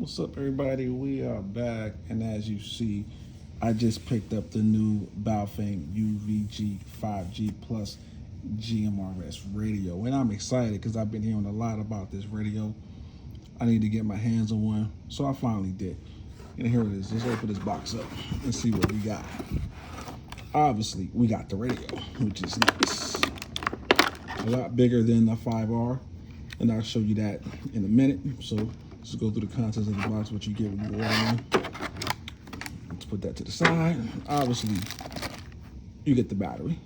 What's up, everybody? We are back, and as you see, I just picked up the new Baofeng UV-5G Plus GMRS radio, and I'm excited because I've been hearing a lot about this radio. I need to get my hands on one, so I finally did. And here it is. Let's open this box up and see what we got. Obviously, we got the radio, which is nice. A lot bigger than the 5R, and I'll show you that in a minute. So let's go through the contents of the box, what you get when you order one. Let's put that to the side. Obviously, you get the battery,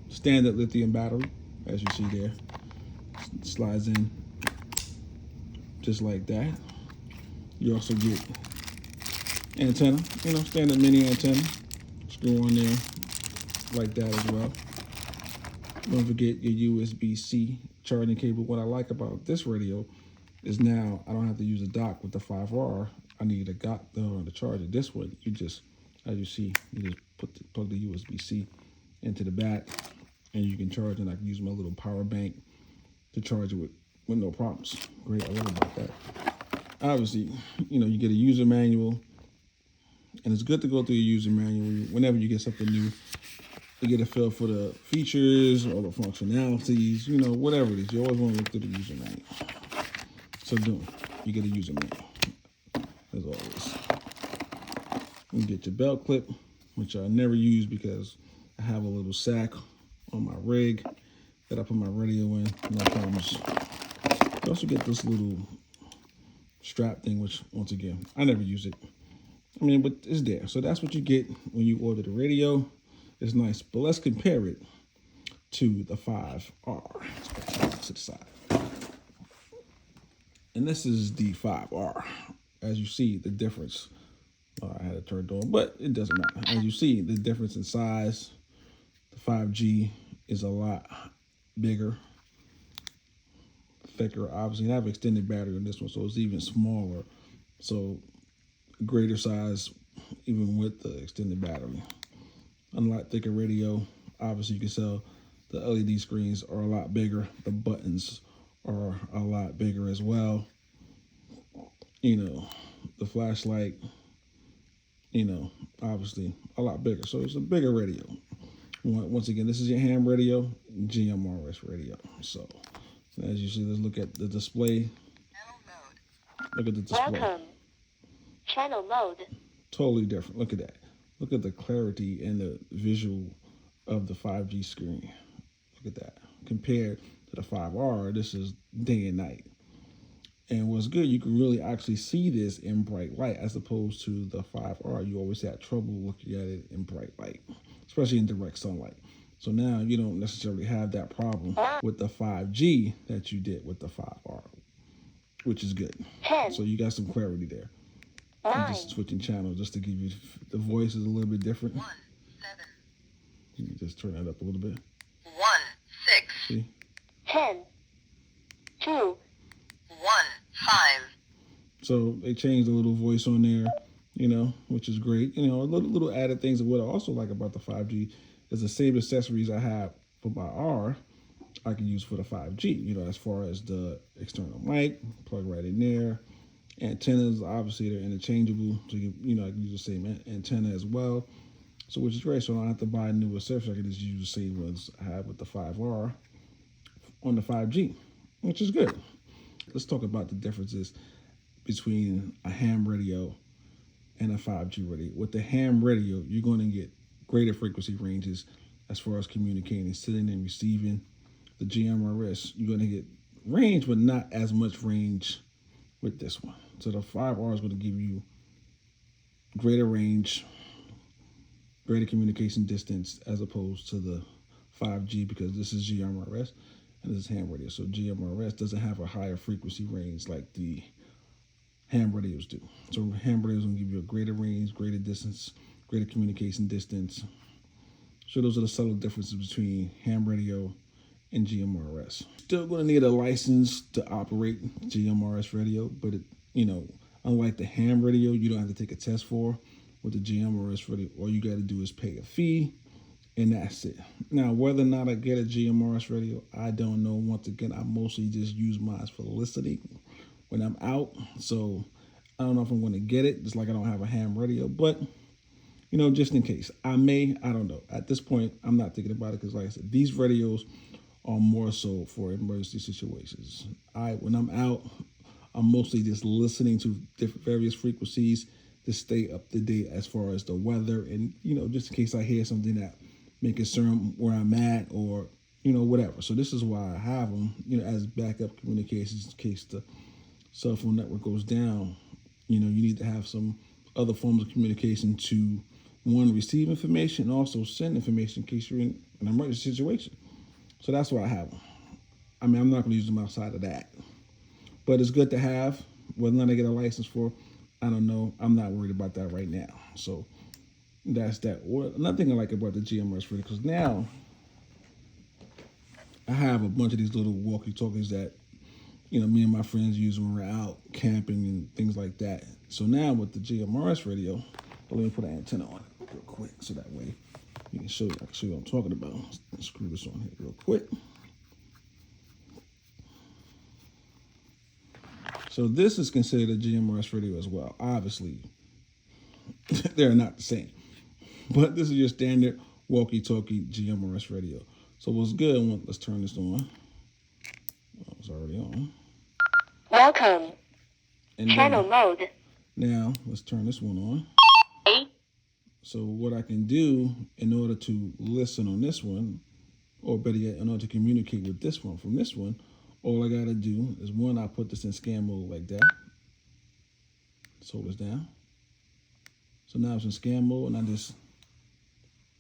standard lithium battery, as you see there. Slides in just like that. You also get antenna, standard mini antenna. Screw on there like that as well. Don't forget your USB-C charging cable. What I like about this radio is now I don't have to use a dock with the 5R. I need a dock to charge it. This way, you just, as you see, you just plug the USB-C into the back, and you can charge it. I can use my little power bank to charge it with no problems. Great, I love about that. Obviously, you get a user manual, and it's good to go through your user manual whenever you get something new. To get a feel for the features or the functionalities, whatever it is. You always want to look through the user manual. So you get a user manual, as always. You get your belt clip, which I never use because I have a little sack on my rig that I put my radio in, no problems. You also get this little strap thing, which, once again, I never use it. But it's there. So that's what you get when you order the radio. It's nice, but let's compare it to the 5R. Let's put that to the side. And this is the 5R. As you see, the difference. I had it turned on, but it doesn't matter. As you see, the difference in size, the 5G is a lot bigger, thicker. Obviously, I have extended battery on this one, so it's even smaller. So greater size, even with the extended battery. Unlike thicker radio, obviously you can tell the LED screens are a lot bigger. The buttons are a lot bigger as well. The flashlight, obviously a lot bigger. So it's a bigger radio. Once again, this is your ham radio, GMRS radio. So as you see, let's look at the display. Look at the display. Welcome. Channel mode. Totally different. Look at that. Look at the clarity and the visual of the 5G screen. Look at that. Compared to the 5R, this is day and night. And what's good, you can really actually see this in bright light as opposed to the 5R. You always had trouble looking at it in bright light, especially in direct sunlight. So now you don't necessarily have that problem with the 5G that you did with the 5R, which is good. 10. So you got some clarity there. I'm just switching channels just to give you the voice is a little bit different. 1, 7. You can just turn that up a little bit. 1, 6. See? 10. 2. 1, 5. So they changed the little voice on there, which is great. Little added things. And what I also like about the 5G is the same accessories I have for my R, I can use for the 5G. As far as the external mic, plug right in there. Antennas, obviously, they're interchangeable, so I can use the same antenna as well. So which is great. So I don't have to buy a new accessory. I can just use the same ones I have with the 5R on the 5G, which is good. Let's talk about the differences between a ham radio and a 5G radio. With the ham radio, you're going to get greater frequency ranges as far as communicating, sending and receiving. The GMRS, you're going to get range, but not as much range with this one. So the 5R is going to give you greater range, greater communication distance as opposed to the 5G, because this is GMRS and this is ham radio. So GMRS doesn't have a higher frequency range like the ham radios do. So ham radios will give you a greater range, greater distance, greater communication distance. So those are the subtle differences between ham radio and GMRS. Still going to need a license to operate GMRS radio, but unlike the ham radio, you don't have to take a test for. With the GMRS radio, all you got to do is pay a fee, and that's it. Now, whether or not I get a GMRS radio, I don't know. Once again, I mostly just use mine for listening when I'm out. So don't know if I'm going to get it, just like I don't have a ham radio, but just in case. I don't know. At this point, I'm not thinking about it because, like I said, these radios are more so for emergency situations. When I'm out, I'm mostly just listening to different various frequencies to stay up to date as far as the weather and, just in case I hear something that may concern where I'm at or, whatever. So this is why I have them, as backup communications in case the cell phone network goes down. You need to have some other forms of communication to, one, receive information and also send information in case you're in an emergency situation. So that's why I have them. I mean, I'm not going to use them outside of that. But it's good to have. Whether or not I get a license for, I don't know. I'm not worried about that right now. So that's that. Another thing I like about the GMRS radio, because now I have a bunch of these little walkie-talkies that, me and my friends use when we're out camping and things like that. So now with the GMRS radio, let me put an antenna on it real quick so that way I can show you what I'm talking about. Let's screw this on here real quick. So this is considered a GMRS radio as well. Obviously, they're not the same. But this is your standard walkie-talkie GMRS radio. So what's good, let's turn this on. Oh, it's already on. Welcome. And Channel mode. Now, let's turn this one on. 8. So what I can do in order to listen on this one, or better yet, in order to communicate with this one from this one, all I got to do is, one, I put this in scan mode like that. Let's hold this down. So now it's in scan mode, and I just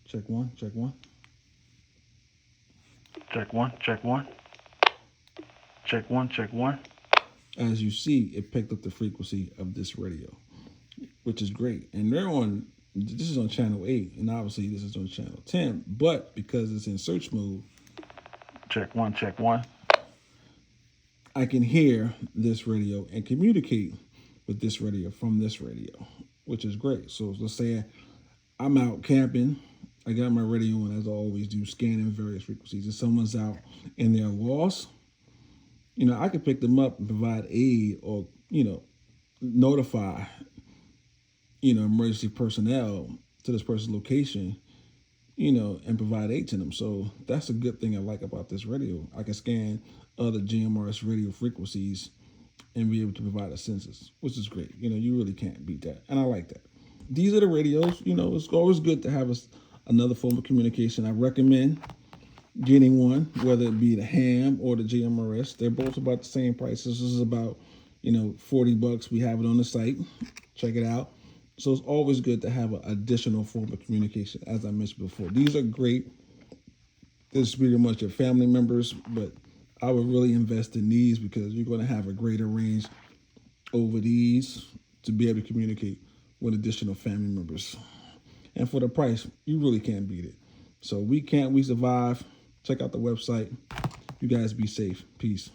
check one, check one. Check one, check one. Check one, check one. As you see, it picked up the frequency of this radio, which is great. And this is on channel 8, and obviously this is on channel 10, but because it's in search mode, check one, I can hear this radio and communicate with this radio from this radio, which is great. So let's say I'm out camping, I got my radio on, as I always do, scanning various frequencies. If someone's out and they're lost, I can pick them up and provide aid or, notify, emergency personnel to this person's location, and provide aid to them. So that's a good thing I like about this radio. I can scan other GMRS radio frequencies and be able to provide a census, which is great. You really can't beat that. And I like that. These are the radios. It's always good to have another form of communication. I recommend getting one, whether it be the ham or the GMRS. They're both about the same price. This is about, $40. We have it on the site. Check it out. So it's always good to have an additional form of communication, as I mentioned before. These are great. This is pretty much your family members, but I would really invest in these because you're going to have a greater range over these to be able to communicate with additional family members. And for the price, you really can't beat it. So we survive. Check out the website. You guys be safe. Peace.